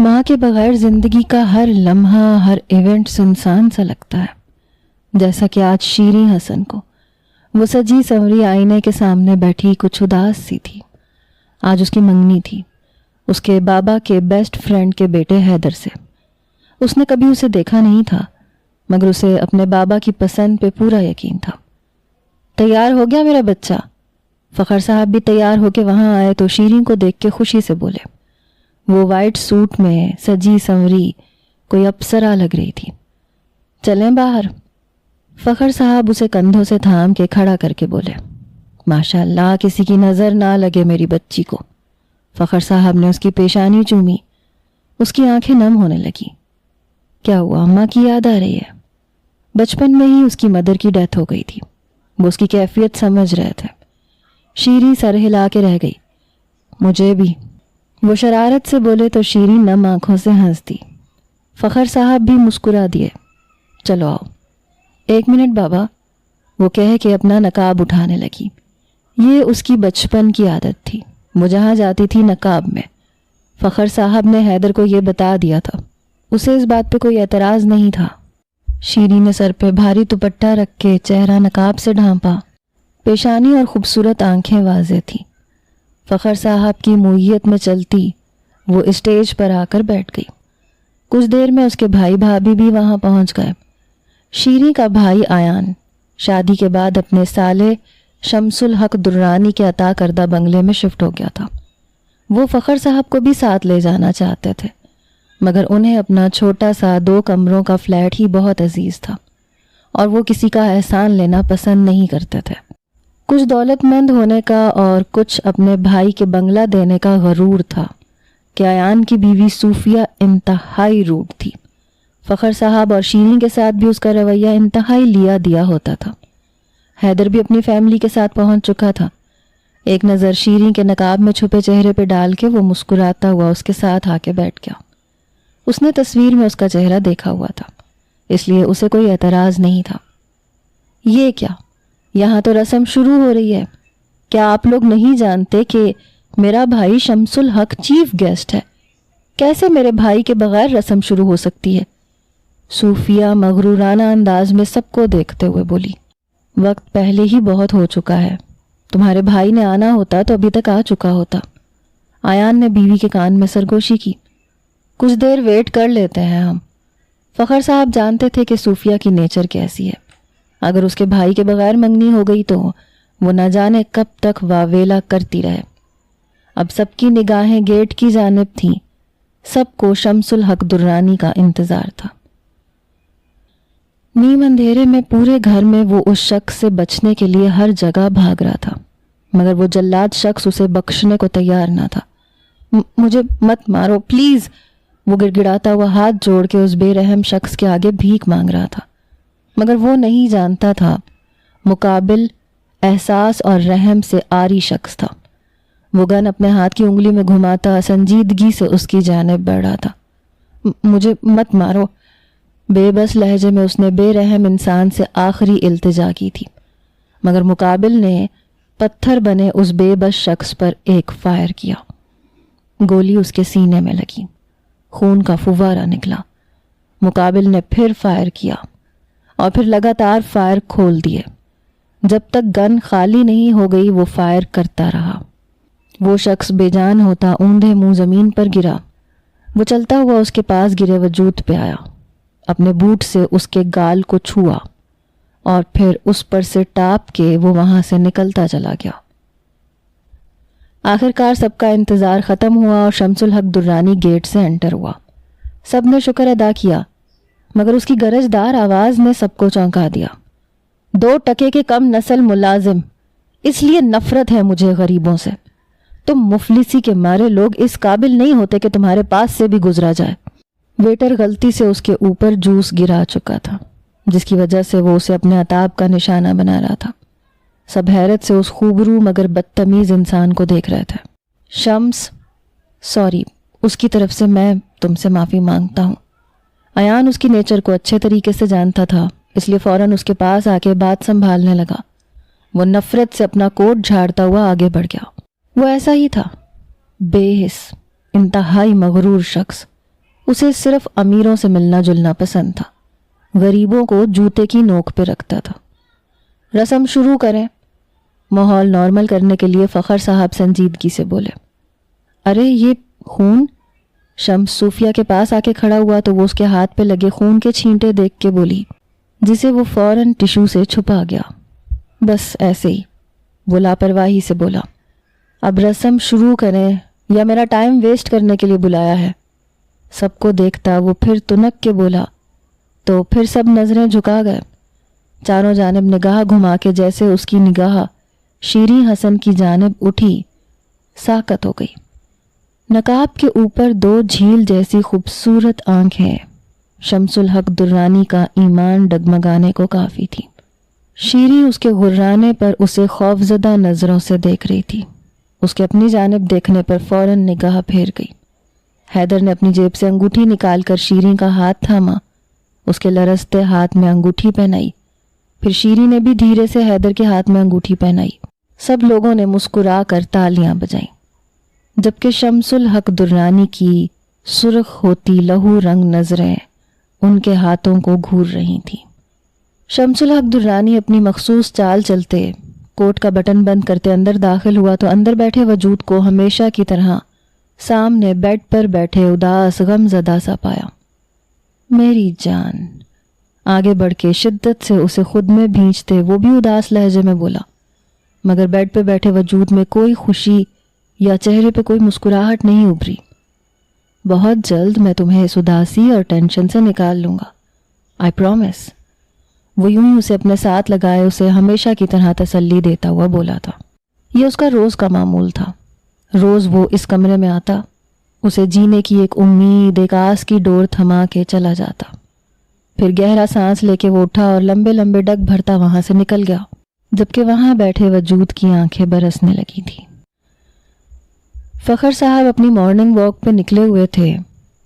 ماں کے بغیر زندگی کا ہر لمحہ، ہر ایونٹ سنسان سا لگتا ہے، جیسا کہ آج شیریں حسن کو وہ سجی سنوری آئینے کے سامنے بیٹھی کچھ اداس سی تھی۔ آج اس کی منگنی تھی، اس کے بابا کے بیسٹ فرینڈ کے بیٹے حیدر سے۔ اس نے کبھی اسے دیکھا نہیں تھا، مگر اسے اپنے بابا کی پسند پہ پورا یقین تھا۔ تیار ہو گیا میرا بچہ؟ فخر صاحب بھی تیار ہو کے وہاں آئے تو شیریں کو دیکھ کے خوشی سے بولے۔ وہ وائٹ سوٹ میں سجی سنوری کوئی اپسرا لگ رہی تھی۔ چلیں باہر؟ فخر صاحب اسے کندھوں سے تھام کے کھڑا کر کے بولے۔ ماشاء اللہ، کسی کی نظر نہ لگے میری بچی کو۔ فخر صاحب نے اس کی پیشانی چومی، اس کی آنکھیں نم ہونے لگی۔ کیا ہوا؟ اماں کی یاد آ رہی ہے؟ بچپن میں ہی اس کی مدر کی ڈیتھ ہو گئی تھی، وہ اس کی کیفیت سمجھ رہے تھے۔ شیریں سر ہلا کے رہ گئی۔ مجھے بھی، وہ شرارت سے بولے تو شیریں نم آنکھوں سے ہنس دی۔ فخر صاحب بھی مسکرا دیے۔ چلو آؤ۔ ایک منٹ بابا، وہ کہہ کے اپنا نقاب اٹھانے لگی۔ یہ اس کی بچپن کی عادت تھی، وہ جہاں جاتی تھی نقاب میں۔ فخر صاحب نے حیدر کو یہ بتا دیا تھا، اسے اس بات پہ کوئی اعتراض نہیں تھا۔ شیریں نے سر پہ بھاری دوپٹہ رکھ کے چہرہ نقاب سے ڈھانپا، پیشانی اور خوبصورت آنکھیں واضح تھیں۔ فخر صاحب کی موئیت میں چلتی وہ اسٹیج پر آ کر بیٹھ گئی۔ کچھ دیر میں اس کے بھائی بھابھی بھی وہاں پہنچ گئے۔ شیریں کا بھائی ایان شادی کے بعد اپنے سالے شمس الحق درانی کے عطا کردہ بنگلے میں شفٹ ہو گیا تھا۔ وہ فخر صاحب کو بھی ساتھ لے جانا چاہتے تھے، مگر انہیں اپنا چھوٹا سا 2 کمروں کا فلیٹ ہی بہت عزیز تھا، اور وہ کسی کا احسان لینا پسند نہیں کرتے تھے۔ کچھ دولت مند ہونے کا اور کچھ اپنے بھائی کے بنگلہ دینے کا غرور تھا کہ ایان کی بیوی صوفیہ انتہائی روڈ تھی۔ فخر صاحب اور شیریں کے ساتھ بھی اس کا رویہ انتہائی لیا دیا ہوتا تھا۔ حیدر بھی اپنی فیملی کے ساتھ پہنچ چکا تھا۔ ایک نظر شیریں کے نقاب میں چھپے چہرے پہ ڈال کے وہ مسکراتا ہوا اس کے ساتھ آ کے بیٹھ گیا۔ اس نے تصویر میں اس کا چہرہ دیکھا ہوا تھا، اس لیے اسے کوئی اعتراض نہیں تھا۔ یہ کیا؟ یہاں تو رسم شروع ہو رہی ہے۔ کیا آپ لوگ نہیں جانتے کہ میرا بھائی شمس الحق چیف گیسٹ ہے؟ کیسے میرے بھائی کے بغیر رسم شروع ہو سکتی ہے؟ صوفیہ مغرورانہ انداز میں سب کو دیکھتے ہوئے بولی۔ وقت پہلے ہی بہت ہو چکا ہے، تمہارے بھائی نے آنا ہوتا تو ابھی تک آ چکا ہوتا۔ ایان نے بیوی کے کان میں سرگوشی کی۔ کچھ دیر ویٹ کر لیتے ہیں ہم۔ فخر صاحب جانتے تھے کہ صوفیہ کی نیچر کیسی ہے۔ اگر اس کے بھائی کے بغیر منگنی ہو گئی تو وہ نہ جانے کب تک واویلا کرتی رہے۔ اب سب کی نگاہیں گیٹ کی جانب تھیں، سب کو شمس الحق درانی کا انتظار تھا۔ نیم اندھیرے میں پورے گھر میں وہ اس شخص سے بچنے کے لیے ہر جگہ بھاگ رہا تھا، مگر وہ جلاد شخص اسے بخشنے کو تیار نہ تھا۔ مجھے مت مارو پلیز، وہ گڑگڑاتا ہوا ہاتھ جوڑ کے اس بے رحم شخص کے آگے بھیک مانگ رہا تھا، مگر وہ نہیں جانتا تھا مقابل احساس اور رحم سے آری شخص تھا۔ وہ گن اپنے ہاتھ کی انگلی میں گھماتا سنجیدگی سے اس کی جانب بڑھ رہا تھا۔ مجھے مت مارو، بے بس لہجے میں اس نے بے رحم انسان سے آخری التجا کی تھی، مگر مقابل نے پتھر بنے اس بے بس شخص پر ایک فائر کیا۔ گولی اس کے سینے میں لگی، خون کا فوارہ نکلا۔ مقابل نے پھر فائر کیا اور پھر لگاتار فائر کھول دیے۔ جب تک گن خالی نہیں ہو گئی وہ فائر کرتا رہا۔ وہ شخص بے جان ہوتا اوندھے منہ زمین پر گرا۔ وہ چلتا ہوا اس کے پاس گرے وجود پہ آیا، اپنے بوٹ سے اس کے گال کو چھوا اور پھر اس پر سے ٹاپ کے وہ وہاں سے نکلتا چلا گیا۔ آخرکار سب کا انتظار ختم ہوا اور شمس الحق درانی گیٹ سے انٹر ہوا۔ سب نے شکر ادا کیا، مگر اس کی گرجدار آواز نے سب کو چونکا دیا۔ 2 ٹکے کے کم نسل ملازم، اس لیے نفرت ہے مجھے غریبوں سے۔ تم مفلسی کے مارے لوگ اس قابل نہیں ہوتے کہ تمہارے پاس سے بھی گزرا جائے۔ ویٹر غلطی سے اس کے اوپر جوس گرا چکا تھا، جس کی وجہ سے وہ اسے اپنے عتاب کا نشانہ بنا رہا تھا۔ سب حیرت سے اس خوبرو مگر بدتمیز انسان کو دیکھ رہے تھے۔ شمس، سوری، اس کی طرف سے میں تم سے معافی مانگتا ہوں۔ ایان اس کی نیچر کو اچھے طریقے سے جانتا تھا، اس لیے فوراً اس کے پاس آ کے بات سنبھالنے لگا۔ وہ نفرت سے اپنا کوٹ جھاڑتا ہوا آگے بڑھ گیا۔ وہ ایسا ہی تھا، بے حس، انتہائی مغرور شخص، اسے صرف امیروں سے ملنا جلنا پسند تھا، غریبوں کو جوتے کی نوک پہ رکھتا تھا۔ رسم شروع کریں۔ ماحول نارمل کرنے کے لیے فخر صاحب سنجیدگی سے بولے۔ ارے یہ خون؟ شمس صوفیہ کے پاس آ کے کھڑا ہوا تو وہ اس کے ہاتھ پہ لگے خون کے چھینٹے دیکھ کے بولی، جسے وہ فوراً ٹشو سے چھپا گیا۔ بس ایسے ہی، وہ لاپرواہی سے بولا۔ اب رسم شروع کریں یا میرا ٹائم ویسٹ کرنے کے لیے بلایا ہے؟ سب کو دیکھتا وہ پھر تنک کے بولا تو پھر سب نظریں جھکا گئے، چاروں جانب نگاہ گھما کے جیسے اس کی نگاہ شیریں حسن کی جانب اٹھی، ساکت ہو گئی۔ نقاب کے اوپر 2 جھیل جیسی خوبصورت آنکھیں شمس الحق درانی کا ایمان ڈگمگانے کو کافی تھی۔ شیریں اس کے غرانے پر اسے خوفزدہ نظروں سے دیکھ رہی تھی۔ اس کے اپنی جانب دیکھنے پر فوراً نگاہ پھیر گئی۔ حیدر نے اپنی جیب سے انگوٹھی نکال کر شیریں کا ہاتھ تھاما، اس کے لرزتے ہاتھ میں انگوٹھی پہنائی، پھر شیریں نے بھی دھیرے سے حیدر کے ہاتھ میں انگوٹھی پہنائی۔ سب لوگوں نے مسکرا کر تالیاں بجائیں، جبکہ شمس الحق درانی کی سرخ ہوتی لہو رنگ نظریں ان کے ہاتھوں کو گھور رہی تھیں۔ شمس الحق درانی اپنی مخصوص چال چلتے کوٹ کا بٹن بند کرتے اندر داخل ہوا تو اندر بیٹھے وجود کو ہمیشہ کی طرح سامنے بیڈ پر بیٹھے اداس غم زدہ سا پایا۔ میری جان، آگے بڑھ کے شدت سے اسے خود میں بھینچتے وہ بھی اداس لہجے میں بولا، مگر بیڈ پہ بیٹھے وجود میں کوئی خوشی یا چہرے پہ کوئی مسکراہٹ نہیں ابھری۔ بہت جلد میں تمہیں اس اداسی اور ٹینشن سے نکال لوں گا، آئی پرومس۔ وہ یوں ہی اسے اپنے ساتھ لگائے اسے ہمیشہ کی طرح تسلی دیتا ہوا بولا تھا۔ یہ اس کا روز کا معمول تھا۔ روز وہ اس کمرے میں آتا، اسے جینے کی ایک امید، ایک آس کی ڈور تھما کے چلا جاتا، پھر گہرا سانس لے کے وہ اٹھا اور لمبے لمبے ڈگ بھرتا وہاں سے نکل گیا، جبکہ وہاں بیٹھے وجود کی آنکھیں برسنے لگی تھیں۔ فخر صاحب اپنی مارننگ واک پہ نکلے ہوئے تھے۔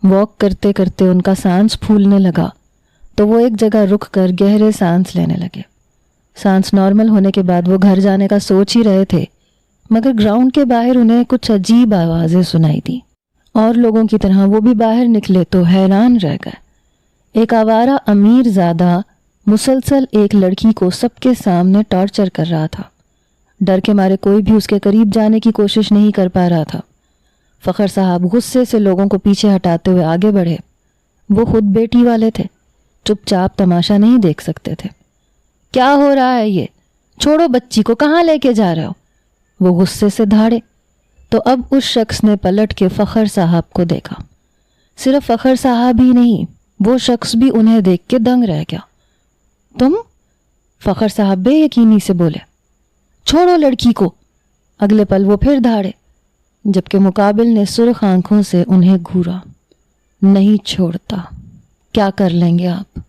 واک کرتے کرتے ان کا سانس پھولنے لگا تو وہ ایک جگہ رک کر گہرے سانس لینے لگے۔ سانس نارمل ہونے کے بعد وہ گھر جانے کا سوچ ہی رہے تھے، مگر گراؤنڈ کے باہر انہیں کچھ عجیب آوازیں سنائی دیں۔ اور لوگوں کی طرح وہ بھی باہر نکلے تو حیران رہ گئے۔ ایک آوارہ امیر زادہ مسلسل ایک لڑکی کو سب کے سامنے ٹارچر کر رہا تھا۔ ڈر کے مارے کوئی بھی اس کے قریب جانے کی کوشش نہیں کر پا رہا تھا۔ فخر صاحب غصے سے لوگوں کو پیچھے ہٹاتے ہوئے آگے بڑھے۔ وہ خود بیٹی والے تھے، چپ چاپ تماشا نہیں دیکھ سکتے تھے۔ کیا ہو رہا ہے یہ؟ چھوڑو بچی کو، کہاں لے کے جا رہے ہو؟ وہ غصے سے دھاڑے تو اب اس شخص نے پلٹ کے فخر صاحب کو دیکھا۔ صرف فخر صاحب ہی نہیں، وہ شخص بھی انہیں دیکھ کے دنگ رہ گیا۔ تم؟ فخر صاحب بے یقینی سے بولے۔ چھوڑو لڑکی کو۔ اگلے پل وہ پھر دھاڑے، جبکہ مقابل نے سرخ آنکھوں سے انہیں گھورا۔ نہیں چھوڑتا، کیا کر لیں گے آپ؟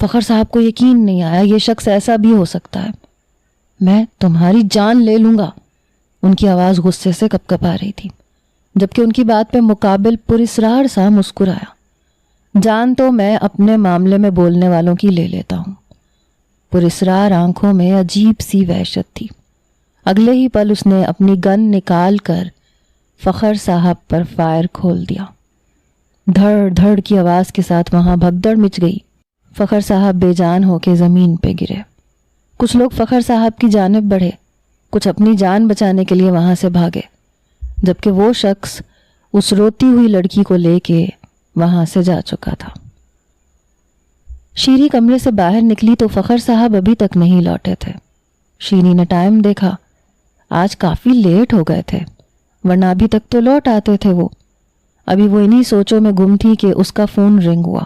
فخر صاحب کو یقین نہیں آیا یہ شخص ایسا بھی ہو سکتا ہے۔ میں تمہاری جان لے لوں گا، ان کی آواز غصے سے کپکپا رہی تھی، جبکہ ان کی بات پہ مقابل پراسرار سا مسکرایا۔ جان تو میں اپنے معاملے میں بولنے والوں کی لے لیتا ہوں۔ پراسرار آنکھوں میں عجیب سی وحشت تھی۔ اگلے ہی پل اس نے اپنی گن نکال کر فخر صاحب پر فائر کھول دیا۔ دھڑ دھڑ کی آواز کے ساتھ وہاں بھگدڑ مچ گئی۔ فخر صاحب بے جان ہو کے زمین پہ گرے۔ کچھ لوگ فخر صاحب کی جانب بڑھے، کچھ اپنی جان بچانے کے لیے وہاں سے بھاگے، جبکہ وہ شخص اس روتی ہوئی لڑکی کو لے کے وہاں سے جا چکا تھا۔ شیریں کمرے سے باہر نکلی تو فخر صاحب ابھی تک نہیں لوٹے تھے۔ شیریں نے ٹائم دیکھا، آج کافی لیٹ ہو گئے تھے، ورنہ ابھی تک تو لوٹ آتے تھے وہ۔ ابھی وہ انہی سوچوں میں گم تھی کہ اس کا فون رنگ ہوا۔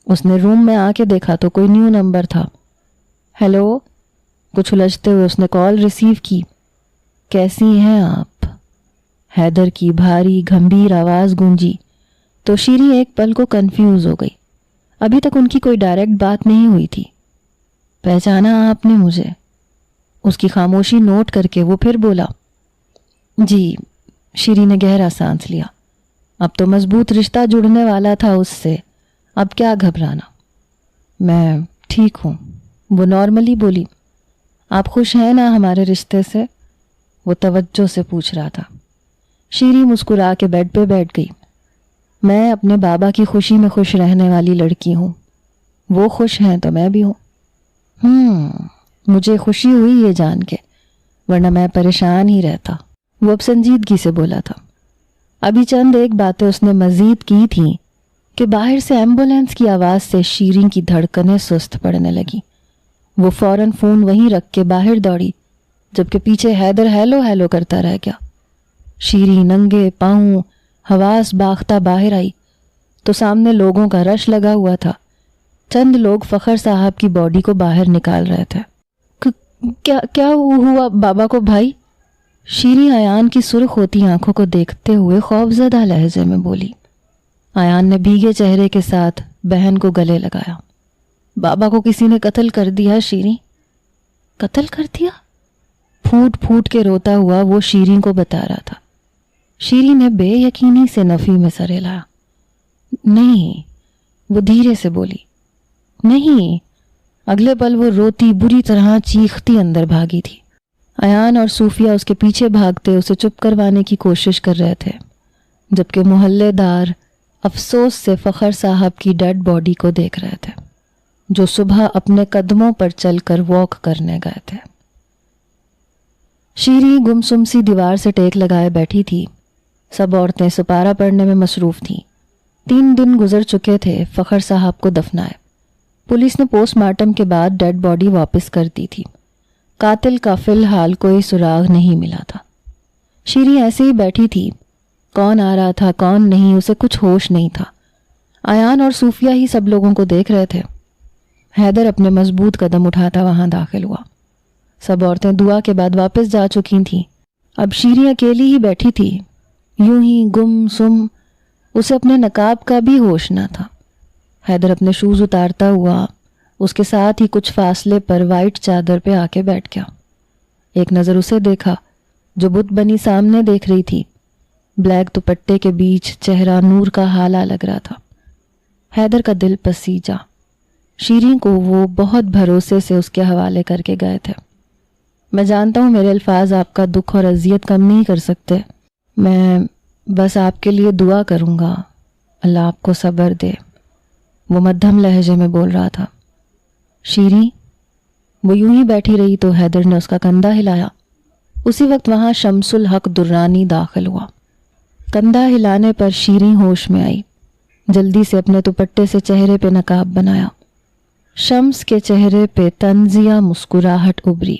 اس نے روم میں آ کے دیکھا تو کوئی نیو نمبر تھا۔ ہیلو، کچھ الجھتے ہوئے اس نے کال ریسیو کی۔ کیسی ہیں آپ؟ حیدر کی بھاری گھمبیر آواز گونجی تو شیریں ایک پل کو کنفیوز ہو گئی۔ ابھی تک ان کی کوئی ڈائریکٹ بات نہیں ہوئی تھی۔ پہچانا آپ نے مجھے؟ اس کی خاموشی نوٹ کر کے وہ پھر بولا۔ جی، شیریں نے گہرا سانس لیا۔ اب تو مضبوط رشتہ جڑنے والا تھا اس سے، اب کیا گھبرانا۔ میں ٹھیک ہوں، وہ نارملی بولی۔ آپ خوش ہیں نا ہمارے رشتے سے؟ وہ توجہ سے پوچھ رہا تھا۔ شیریں مسکرا کے بیڈ پہ بیٹھ گئی۔ میں اپنے بابا کی خوشی میں خوش رہنے والی لڑکی ہوں، وہ خوش ہیں تو میں بھی ہوں۔ مجھے خوشی ہوئی یہ جان کے، ورنہ میں پریشان ہی رہتا، وہ اب سنجیدگی سے بولا تھا۔ ابھی چند ایک باتیں اس نے مزید کی تھیں کہ باہر سے ایمبولینس کی آواز سے شیریں کی دھڑکنیں سست پڑنے لگیں۔ وہ فوراً فون وہیں رکھ کے باہر دوڑی، جبکہ پیچھے حیدر ہیلو ہیلو کرتا رہ گیا۔ شیریں ننگے پاؤں حواس باختہ باہر آئی تو سامنے لوگوں کا رش لگا ہوا تھا۔ چند لوگ فخر صاحب کی باڈی کو باہر نکال رہے تھے۔ کیا ہوا بابا کو بھائی؟ شیریں ایان کی سرخ ہوتی آنکھوں کو دیکھتے ہوئے خوفزدہ لہجے میں بولی۔ ایان نے بھیگے چہرے کے ساتھ بہن کو گلے لگایا۔ بابا کو کسی نے قتل کر دیا شیریں۔ قتل کر دیا؟ پھوٹ پھوٹ کے روتا ہوا وہ شیریں کو بتا رہا تھا۔ شیریں نے بے یقینی سے نفی میں سر ہلایا۔ نہیں، وہ دھیرے سے بولی، نہیں۔ اگلے پل وہ روتی بری طرح چیختی اندر بھاگی تھی۔ ایان اور صوفیہ اس کے پیچھے بھاگتے اسے چپ کروانے کی کوشش کر رہے تھے، جبکہ محلے دار افسوس سے فخر صاحب کی ڈیڈ باڈی کو دیکھ رہے تھے، جو صبح اپنے قدموں پر چل کر واک کرنے گئے تھے۔ شیریں گمسم سی دیوار سے ٹیک لگائے بیٹھی تھی۔ سب عورتیں سپارہ پڑھنے میں مصروف تھیں۔ 3 دن گزر چکے تھے فخر صاحب کو دفنائے۔ پولیس نے پوسٹ مارٹم کے بعد ڈیڈ باڈی واپس کر دی تھی۔ قاتل کا فی الحال کوئی سراغ نہیں ملا تھا۔ شیریں ایسے ہی بیٹھی تھی، کون آ رہا تھا کون نہیں اسے کچھ ہوش نہیں تھا۔ ایان اور صوفیہ ہی سب لوگوں کو دیکھ رہے تھے۔ حیدر اپنے مضبوط قدم اٹھاتا وہاں داخل ہوا۔ سب عورتیں دعا کے بعد واپس جا چکی تھیں۔ اب شیریں اکیلی ہی بیٹھی تھی، یوں ہی گم سم، اسے اپنے نقاب کا بھی ہوش نہ تھا۔ حیدر اپنے شوز اتارتا ہوا اس کے ساتھ ہی کچھ فاصلے پر وائٹ چادر پہ آ کے بیٹھ گیا۔ ایک نظر اسے دیکھا جو بت بنی سامنے دیکھ رہی تھی۔ بلیک دوپٹے کے بیچ چہرہ نور کا حالہ لگ رہا تھا۔ حیدر کا دل پسیجا۔ شیریں کو وہ بہت بھروسے سے اس کے حوالے کر کے گئے تھے۔ میں جانتا ہوں میرے الفاظ آپ کا دکھ اور اذیت کم نہیں کر سکتے، میں بس آپ کے لیے دعا کروں گا، اللہ آپ کو صبر دے، وہ مدھم لہجے میں بول رہا تھا۔ شیریں، وہ یوں ہی بیٹھی رہی تو حیدر نے اس کا کندھا ہلایا۔ اسی وقت وہاں شمس الحق درانی داخل ہوا۔ کندھا ہلانے پر شیریں ہوش میں آئی، جلدی سے اپنے دوپٹے سے چہرے پہ نقاب بنایا۔ شمس کے چہرے پہ طنزیہ مسکراہٹ ابھری۔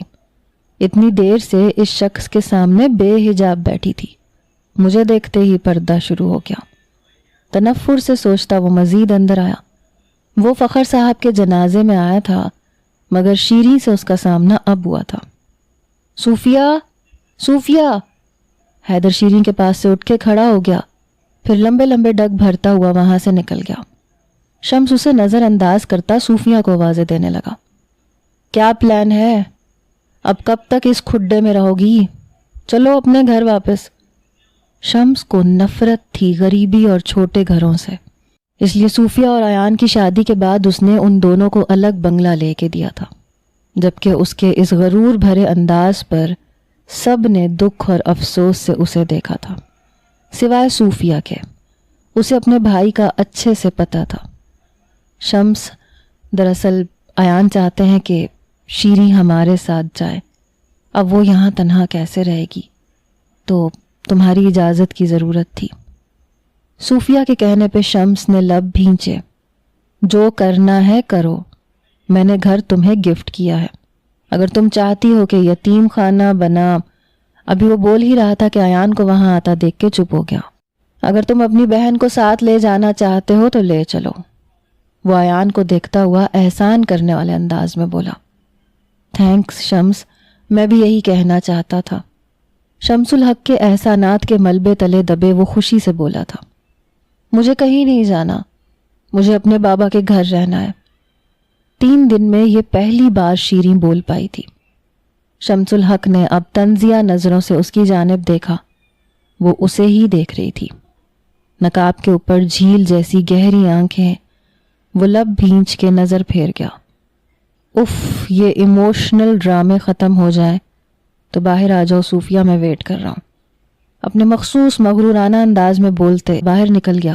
اتنی دیر سے اس شخص کے سامنے بے حجاب بیٹھی تھی، مجھے دیکھتے ہی پردہ شروع ہو گیا۔ تنفر سے سوچتا وہ مزید اندر آیا۔ وہ فخر صاحب کے جنازے میں آیا تھا، مگر شیریں سے اس کا سامنا اب ہوا تھا۔ صوفیہ، صوفیہ! حیدر شیریں کے پاس سے اٹھ کے کھڑا ہو گیا، پھر لمبے لمبے ڈگ بھرتا ہوا وہاں سے نکل گیا۔ شمس اسے نظر انداز کرتا صوفیہ کو آوازیں دینے لگا۔ کیا پلان ہے؟ اب کب تک اس کھڈے میں رہو گی؟ چلو اپنے گھر واپس۔ شمس کو نفرت تھی غریبی اور چھوٹے گھروں سے، اس لیے صوفیہ اور ایان کی شادی کے بعد اس نے ان دونوں کو الگ بنگلہ لے کے دیا تھا، جبکہ اس کے اس غرور بھرے انداز پر سب نے دکھ اور افسوس سے اسے دیکھا تھا، سوائے صوفیہ کے۔ اسے اپنے بھائی کا اچھے سے پتہ تھا۔ شمس، دراصل ایان چاہتے ہیں کہ شیریں ہمارے ساتھ جائے، اب وہ یہاں تنہا کیسے رہے گی، تو تمہاری اجازت کی ضرورت تھی۔ صوفیہ کے کہنے پہ شمس نے لب بھینچے۔ جو کرنا ہے کرو، میں نے گھر تمہیں گفٹ کیا ہے، اگر تم چاہتی ہو کہ یتیم خانہ بنا۔ ابھی وہ بول ہی رہا تھا کہ ایان کو وہاں آتا دیکھ کے چپ ہو گیا۔ اگر تم اپنی بہن کو ساتھ لے جانا چاہتے ہو تو لے چلو، وہ ایان کو دیکھتا ہوا احسان کرنے والے انداز میں بولا۔ تھینکس شمس، میں بھی یہی کہنا چاہتا تھا۔ شمس الحق کے احسانات کے ملبے تلے دبے وہ خوشی سے بولا تھا۔ مجھے کہیں نہیں جانا، مجھے اپنے بابا کے گھر رہنا ہے۔ 3 دن میں یہ پہلی بار شیریں بول پائی تھی۔ شمس الحق نے اب طنزیہ نظروں سے اس کی جانب دیکھا، وہ اسے ہی دیکھ رہی تھی۔ نقاب کے اوپر جھیل جیسی گہری آنکھیں، وہ لب بھینچ کے نظر پھیر گیا۔ اف، یہ ایموشنل ڈرامے ختم ہو جائیں تو باہر آ جاؤ صوفیہ، میں ویٹ کر رہا ہوں۔ اپنے مخصوص مغرورانہ انداز میں بولتے باہر نکل گیا۔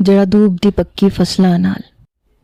ਜਿਹੜਾ ਡੂਬਦੀ ਪੱਕੀ ਫਸਲਾਂ ਨਾਲ।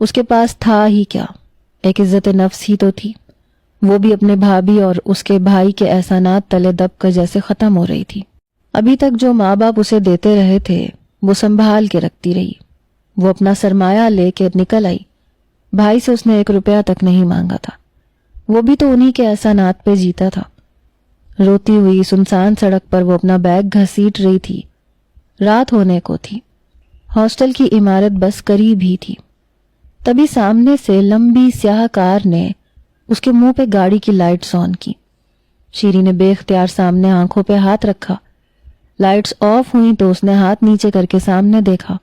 اس کے پاس تھا ہی کیا، ایک عزت نفس ہی تو تھی، وہ بھی اپنے بھابھی اور اس کے بھائی کے احسانات تلے دب کر جیسے ختم ہو رہی تھی۔ ابھی تک جو ماں باپ اسے دیتے رہے تھے وہ سنبھال کے رکھتی رہی، وہ اپنا سرمایہ لے کے نکل آئی، بھائی سے اس نے 1 روپیہ تک نہیں مانگا تھا، وہ بھی تو انہی کے احسانات پہ جیتا تھا۔ روتی ہوئی سنسان سڑک پر وہ اپنا بیگ گھسیٹ رہی تھی، رات ہونے کو تھی، ہاسٹل کی عمارت بس قریب ہی تھی۔ تبھی سامنے سے لمبی سیاہ کار نے اس کے منہ پہ گاڑی کی لائٹس آن کی۔ شیری نے بے اختیار سامنے آنکھوں پہ ہاتھ رکھا، لائٹس آف ہوئیں تو اس نے ہاتھ نیچے کر کے سامنے دیکھا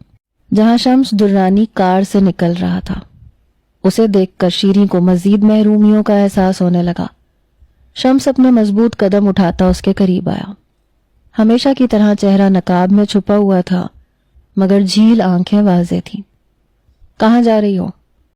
جہاں شمس درانی کار سے نکل رہا تھا۔ اسے دیکھ کر شیری کو مزید محرومیوں کا احساس ہونے لگا۔ شمس اپنے مضبوط قدم اٹھاتا اس کے قریب آیا، ہمیشہ کی طرح چہرہ نقاب میں چھپا ہوا تھا مگر جھیل آنکھیں واضح تھیں۔ کہاں جا رہی ہو؟